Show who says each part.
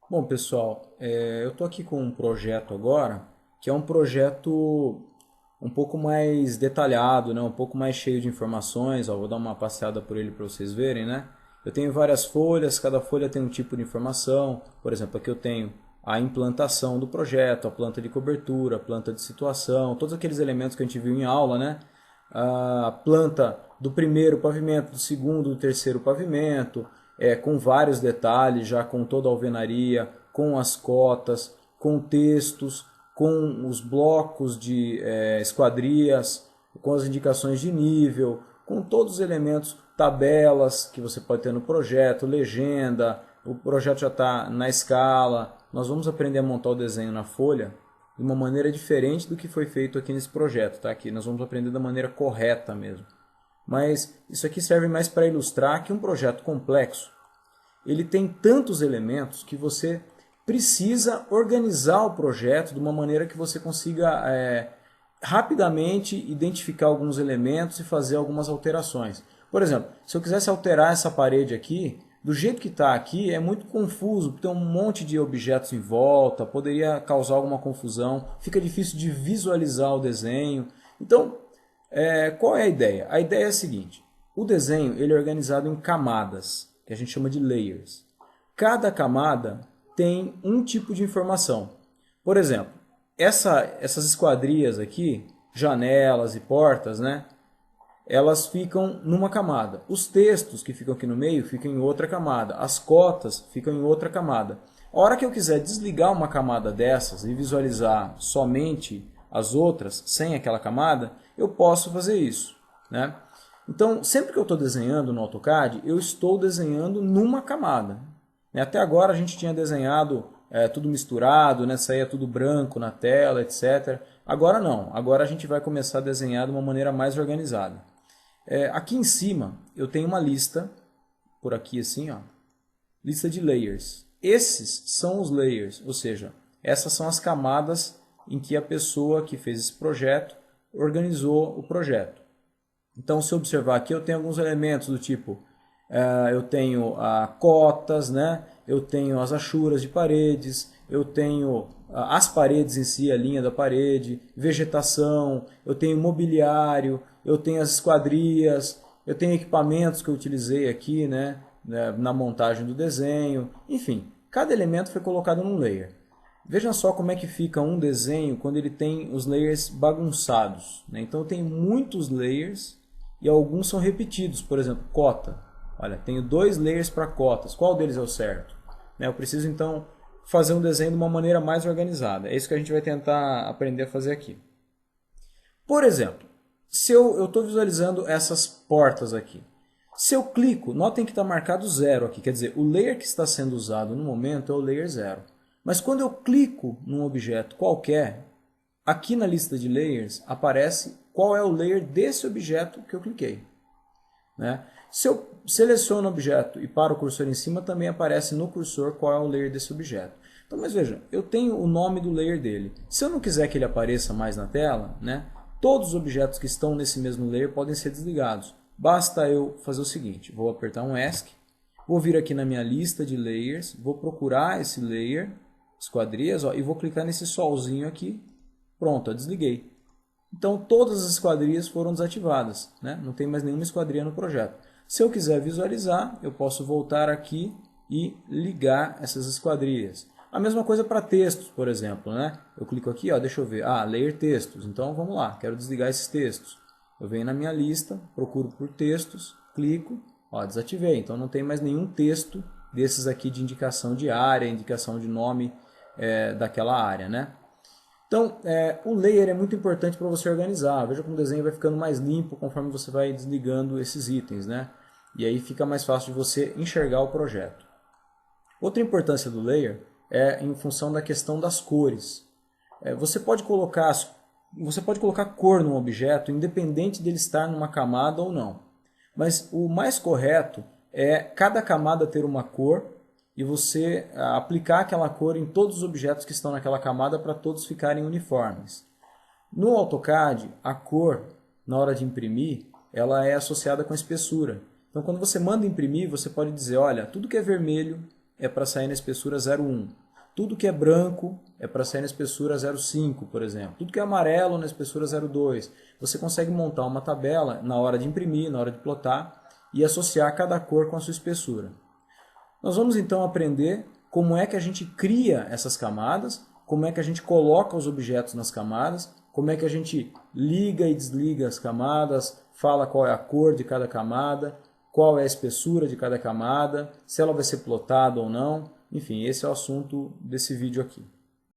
Speaker 1: Bom, pessoal, eu estou aqui com um projeto agora, que é um projeto um pouco mais detalhado, né? Um pouco mais cheio de informações. Ó, vou dar uma passeada por ele para vocês verem, né? Eu tenho várias folhas, cada folha tem um tipo de informação. Por exemplo, aqui eu tenho a implantação do projeto, a planta de cobertura, a planta de situação, todos aqueles elementos que a gente viu em aula, né? A planta do primeiro pavimento, do segundo, do terceiro pavimento, com vários detalhes, já com toda a alvenaria, com as cotas, com textos, com os blocos de esquadrias, com as indicações de nível, com todos os elementos, tabelas que você pode ter no projeto, legenda, o projeto já está na escala. Nós vamos aprender a montar o desenho na folha de uma maneira diferente do que foi feito aqui nesse projeto, tá? Aqui nós vamos aprender da maneira correta mesmo. Mas isso aqui serve mais para ilustrar que um projeto complexo, ele tem tantos elementos que você precisa organizar o projeto de uma maneira que você consiga rapidamente identificar alguns elementos e fazer algumas alterações. Por exemplo, se eu quisesse alterar essa parede aqui, do jeito que está aqui, é muito confuso, tem um monte de objetos em volta, poderia causar alguma confusão, fica difícil de visualizar o desenho. Então, qual é a ideia? A ideia é a seguinte: o desenho ele é organizado em camadas, que a gente chama de layers. Cada camada tem um tipo de informação. Por exemplo, essas esquadrias aqui, janelas e portas, né? Elas ficam numa camada. Os textos que ficam aqui no meio ficam em outra camada. As cotas ficam em outra camada. A hora que eu quiser desligar uma camada dessas e visualizar somente as outras, sem aquela camada, eu posso fazer isso, né? Então, sempre que eu estou desenhando no AutoCAD, eu estou desenhando numa camada. Até agora a gente tinha desenhado tudo misturado, né? Saía tudo branco na tela, etc. Agora não, agora a gente vai começar a desenhar de uma maneira mais organizada. Aqui em cima eu tenho uma lista, por aqui assim, ó, lista de layers. Esses são os layers, ou seja, essas são as camadas em que a pessoa que fez esse projeto organizou o projeto. Então, se observar aqui, eu tenho alguns elementos do tipo, eu tenho cotas, né? Eu tenho as achuras de paredes, eu tenho as paredes em si, a linha da parede, vegetação, eu tenho mobiliário, eu tenho as esquadrias, eu tenho equipamentos que eu utilizei aqui, né? Na montagem do desenho, enfim, cada elemento foi colocado num layer. Veja só como é que fica um desenho quando ele tem os layers bagunçados, né? Então eu tenho muitos layers e alguns são repetidos. Por exemplo, cota. Olha, tenho dois layers para cotas. Qual deles é o certo? Eu preciso então fazer um desenho de uma maneira mais organizada. É isso que a gente vai tentar aprender a fazer aqui. Por exemplo, se eu estou visualizando essas portas aqui. Se eu clico, notem que está marcado 0 aqui. Quer dizer, o layer que está sendo usado no momento é o layer 0. Mas quando eu clico num objeto qualquer, aqui na lista de layers aparece qual é o layer desse objeto que eu cliquei, né? Se eu seleciono o objeto e paro o cursor em cima, também aparece no cursor qual é o layer desse objeto. Então, mas veja, eu tenho o nome do layer dele. Se eu não quiser que ele apareça mais na tela, né, todos os objetos que estão nesse mesmo layer podem ser desligados. Basta eu fazer o seguinte, vou apertar um ESC, vou vir aqui na minha lista de layers, vou procurar esse layer, esquadrias, ó, e vou clicar nesse solzinho aqui. Pronto, eu desliguei. Então todas as esquadrias foram desativadas, né? Não tem mais nenhuma esquadria no projeto. Se eu quiser visualizar, eu posso voltar aqui e ligar essas esquadrias. A mesma coisa para textos, por exemplo, né? Eu clico aqui, ó, deixa eu ver, ler textos. Então vamos lá, quero desligar esses textos. Eu venho na minha lista, procuro por textos, clico, ó, desativei. Então não tem mais nenhum texto desses aqui de indicação de área, indicação de nome daquela área, né? Então, o layer é muito importante para você organizar. Veja como o desenho vai ficando mais limpo conforme você vai desligando esses itens, né? E aí fica mais fácil de você enxergar o projeto. Outra importância do layer é em função da questão das cores. Você pode colocar cor num objeto independente dele estar numa camada ou não. Mas o mais correto é cada camada ter uma cor e você aplicar aquela cor em todos os objetos que estão naquela camada para todos ficarem uniformes. No AutoCAD, a cor, na hora de imprimir, ela é associada com a espessura. Então, quando você manda imprimir, você pode dizer, olha, tudo que é vermelho é para sair na espessura 0,1. Tudo que é branco é para sair na espessura 0,5, por exemplo. Tudo que é amarelo na espessura 0,2. Você consegue montar uma tabela na hora de imprimir, na hora de plotar e associar cada cor com a sua espessura. Nós vamos então aprender como é que a gente cria essas camadas, como é que a gente coloca os objetos nas camadas, como é que a gente liga e desliga as camadas, fala qual é a cor de cada camada, qual é a espessura de cada camada, se ela vai ser plotada ou não. Enfim, esse é o assunto desse vídeo aqui.